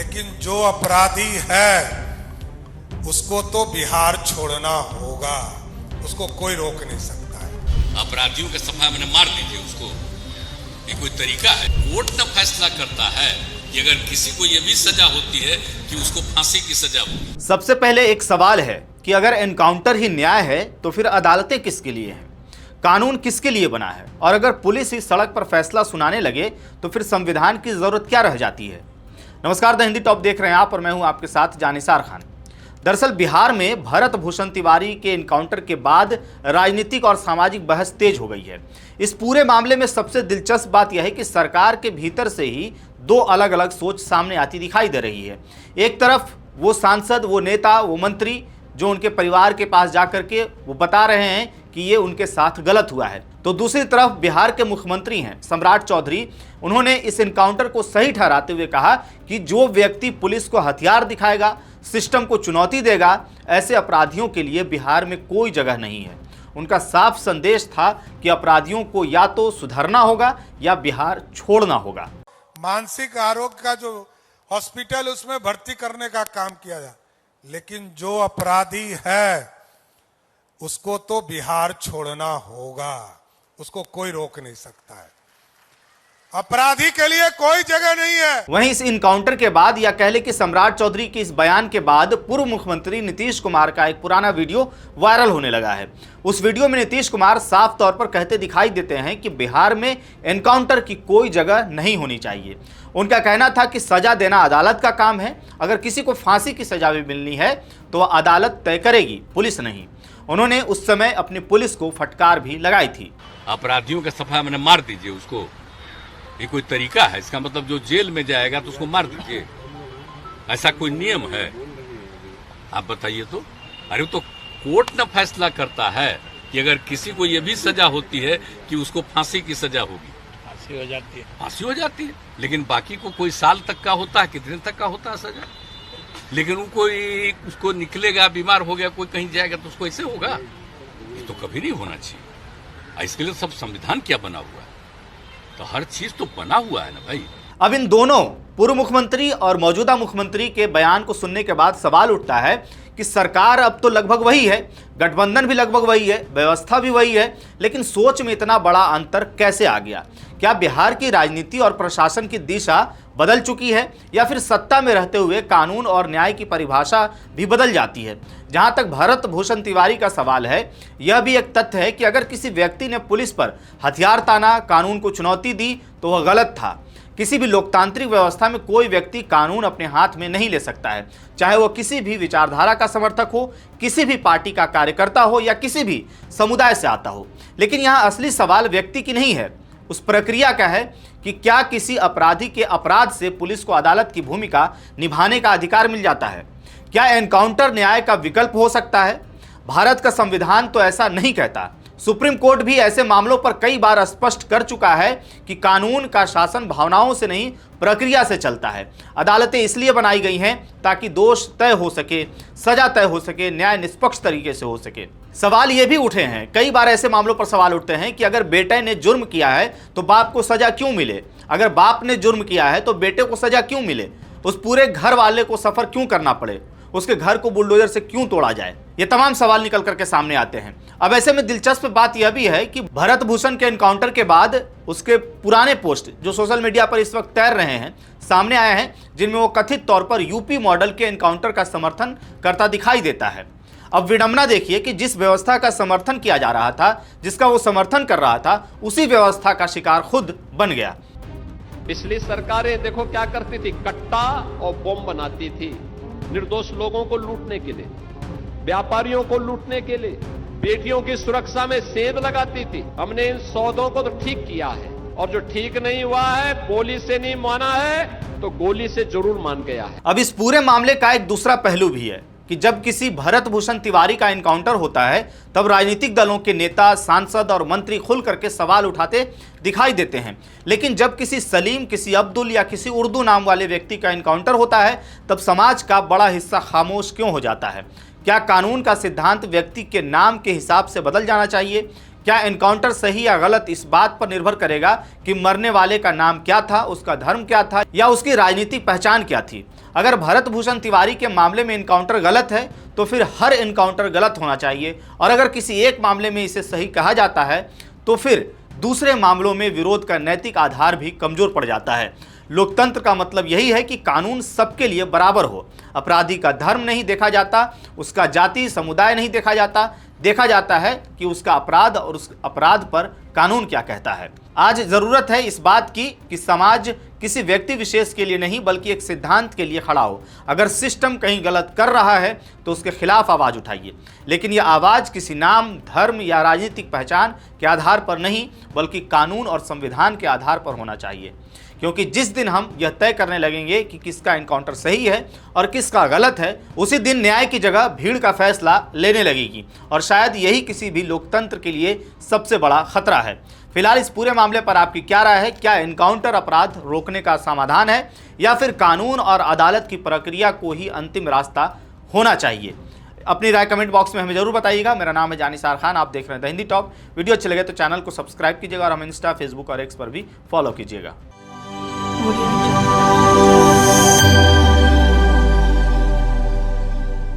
लेकिन जो अपराधी है उसको तो बिहार छोड़ना होगा, उसको कोई रोक नहीं सकता है। अपराधियों के सफाया मैंने मार दीजिए उसको, ये कोई तरीका है? कोर्ट न फैसला करता है कि अगर किसी को ये भी सजा होती है कि उसको फांसी की सजा होगी। सबसे पहले एक सवाल है कि अगर एनकाउंटर ही न्याय है तो फिर अदालतें किसके लिए हैं, कानून किसके लिए बना है? और अगर पुलिस ही सड़क पर फैसला सुनाने लगे तो फिर संविधान की जरूरत क्या रह जाती है? नमस्कार, द हिंदी टॉप देख रहे हैं आप और मैं हूं आपके साथ जानिसार खान। दरअसल बिहार में भरत भूषण तिवारी के एनकाउंटर के बाद राजनीतिक और सामाजिक बहस तेज हो गई है। इस पूरे मामले में सबसे दिलचस्प बात यह है कि सरकार के भीतर से ही दो अलग अलग सोच सामने आती दिखाई दे रही है। एक तरफ वो सांसद, वो नेता, वो मंत्री जो उनके परिवार के पास जाकर के वो बता रहे हैं कि ये उनके साथ गलत हुआ है, तो दूसरी तरफ बिहार के मुख्यमंत्री हैं सम्राट चौधरी। उन्होंने इस एनकाउंटर को सही ठहराते हुए कहा कि जो व्यक्ति पुलिस को हथियार दिखाएगा, सिस्टम को चुनौती देगा, ऐसे अपराधियों के लिए बिहार में कोई जगह नहीं है। उनका साफ संदेश था कि अपराधियों को या तो सुधरना होगा या बिहार छोड़ना होगा। मानसिक आरोग्य का जो हॉस्पिटल उसमें भर्ती करने का काम किया जाए, लेकिन जो अपराधी है उसको तो बिहार छोड़ना होगा, उसको कोई रोक नहीं सकता है। अपराधी के लिए कोई जगह नहीं है। वहीं इस इनकाउंटर के बाद या कह ले कि सम्राट चौधरी के इस बयान के बाद पूर्व मुख्यमंत्री नीतीश कुमार का एक पुराना वीडियो वायरल होने लगा है। उस वीडियो में नीतीश कुमार साफ तौर पर कहते दिखाई देते हैं कि बिहार में एनकाउंटर की कोई जगह नहीं होनी चाहिए। उनका कहना था कि सजा देना अदालत का काम है, अगर किसी को फांसी की सजा भी मिलनी है तो वह अदालत तय करेगी, पुलिस नहीं। उन्होंने उस समय अपनी पुलिस को फटकार भी लगाई थी। अपराधियों के सफाया मैंने मार दीजिए उसको, ये कोई तरीका है? इसका मतलब जो जेल में जाएगा तो उसको मार दीजिए, ऐसा कोई नियम है? आप बताइए तो। अरे तो कोर्ट न फैसला करता है कि अगर किसी को ये भी सजा होती है कि उसको फांसी की सजा होगी, फांसी हो जाती है। लेकिन बाकी को कोई साल तक का होता है, कितने तक का होता है सजा। लेकिन उसको निकलेगा, बीमार हो गया, कोई कहीं जाएगा तो उसको ऐसे होगा? ये तो कभी नहीं होना चाहिए। इसके लिए सब संविधान क्या बना हुआ है, तो हर चीज तो बना हुआ है ना भाई। अब इन दोनों पूर्व मुख्यमंत्री और मौजूदा मुख्यमंत्री के बयान को सुनने के बाद सवाल उठता है कि सरकार अब तो लगभग वही है, गठबंधन भी लगभग वही है, व्यवस्था भी वही है, लेकिन सोच में इतना बड़ा अंतर कैसे आ गया? क्या बिहार की राजनीति और प्रशासन की दिशा बदल चुकी है या फिर सत्ता में रहते हुए कानून और न्याय की परिभाषा भी बदल जाती है? जहां तक भरत भूषण तिवारी का सवाल है, यह भी एक तथ्य है कि अगर किसी व्यक्ति ने पुलिस पर हथियार ताना, कानून को चुनौती दी तो वह गलत था। किसी भी लोकतांत्रिक व्यवस्था में कोई व्यक्ति कानून अपने हाथ में नहीं ले सकता है, चाहे वह किसी भी विचारधारा का समर्थक हो, किसी भी पार्टी का कार्यकर्ता हो या किसी भी समुदाय से आता हो। लेकिन यहाँ असली सवाल व्यक्ति की नहीं है, उस प्रक्रिया का है कि क्या किसी अपराधी के अपराध से पुलिस को अदालत की भूमिका निभाने का अधिकार मिल जाता है? क्या एनकाउंटर न्याय का विकल्प हो सकता है? भारत का संविधान तो ऐसा नहीं कहता। सुप्रीम कोर्ट भी ऐसे मामलों पर कई बार स्पष्ट कर चुका है कि कानून का शासन भावनाओं से नहीं, प्रक्रिया से चलता है। अदालतें इसलिए बनाई गई हैं ताकि दोष तय हो सके, सजा तय हो सके, न्याय निष्पक्ष तरीके से हो सके। सवाल ये भी उठे हैं, कई बार ऐसे मामलों पर सवाल उठते हैं कि अगर बेटे ने जुर्म किया है तो बाप को सजा क्यों मिले? अगर बाप ने जुर्म किया है तो बेटे को सजा क्यों मिले? उस पूरे घर वाले को सफर क्यों करना पड़े? उसके घर को बुलडोजर से क्यों तोड़ा जाए? ये तमाम सवाल निकल करके सामने आते हैं। अब ऐसे में दिलचस्प बात यह भी है कि भरत भूषण के एनकाउंटर के बाद उसके पुराने पोस्ट जो सोशल मीडिया पर इस वक्त तैर रहे हैं, सामने आए हैं, जिनमें वो कथित तौर पर यूपी मॉडल के एनकाउंटर का समर्थन करता दिखाई देता है। अब विडंबना देखिए कि जिस व्यवस्था का समर्थन किया जा रहा था, जिसका वो समर्थन कर रहा था, उसी व्यवस्था का शिकार खुद बन गया। पिछली सरकारें देखो क्या करती थी, कट्टा और बम बनाती थी निर्दोष लोगों को लूटने के लिए, व्यापारियों को लूटने के लिए, बेटियों की सुरक्षा में सेंध लगाती थी। हमने इन सौदों को तो ठीक किया है, और जो ठीक नहीं हुआ है, पुलिस से नहीं माना है तो गोली से जरूर मान गया है। अब इस पूरे मामले का एक दूसरा पहलू भी है कि जब किसी भरत भूषण तिवारी का एनकाउंटर होता है तब राजनीतिक दलों के नेता, सांसद और मंत्री खुल करके सवाल उठाते दिखाई देते हैं। लेकिन जब किसी सलीम, किसी अब्दुल या किसी उर्दू नाम वाले व्यक्ति का एनकाउंटर होता है तब समाज का बड़ा हिस्सा खामोश क्यों हो जाता है? क्या कानून का सिद्धांत व्यक्ति के नाम के हिसाब से बदल जाना चाहिए? क्या एनकाउंटर सही या गलत इस बात पर निर्भर करेगा कि मरने वाले का नाम क्या था, उसका धर्म क्या था या उसकी राजनीतिक पहचान क्या थी? अगर भरत भूषण तिवारी के मामले में इनकाउंटर गलत है तो फिर हर इनकाउंटर गलत होना चाहिए, और अगर किसी एक मामले में इसे सही कहा जाता है तो फिर दूसरे मामलों में विरोध का नैतिक आधार भी कमजोर पड़ जाता है। लोकतंत्र का मतलब यही है कि कानून सबके लिए बराबर हो। अपराधी का धर्म नहीं देखा जाता, उसका जाति समुदाय नहीं देखा जाता है कि उसका अपराध और उस अपराध पर कानून क्या कहता है। आज जरूरत है इस बात की कि समाज किसी व्यक्ति विशेष के लिए नहीं बल्कि एक सिद्धांत के लिए खड़ा हो। अगर सिस्टम कहीं गलत कर रहा है तो उसके खिलाफ आवाज उठाइए, लेकिन यह आवाज किसी नाम, धर्म या राजनीतिक पहचान के आधार पर नहीं बल्कि कानून और संविधान के आधार पर होना चाहिए। क्योंकि जिस दिन हम यह तय करने लगेंगे कि किसका एनकाउंटर सही है और किसका गलत है, उसी दिन न्याय की जगह भीड़ का फैसला लेने लगेगी, और शायद यही किसी भी लोकतंत्र के लिए सबसे बड़ा खतरा है। फिलहाल इस पूरे मामले पर आपकी क्या राय है? क्या एनकाउंटर अपराध रोकने का समाधान है या फिर कानून और अदालत की प्रक्रिया को ही अंतिम रास्ता होना चाहिए? अपनी राय कमेंट बॉक्स में हमें जरूर बताइएगा। मेरा नाम है जानिसार खान, आप देख रहे हैं द हिंदी टॉप। वीडियो अच्छे लगे तो चैनल को सब्सक्राइब कीजिएगा और हम इंस्टा, फेसबुक और एक्स पर भी फॉलो कीजिएगा। Audio Jungle.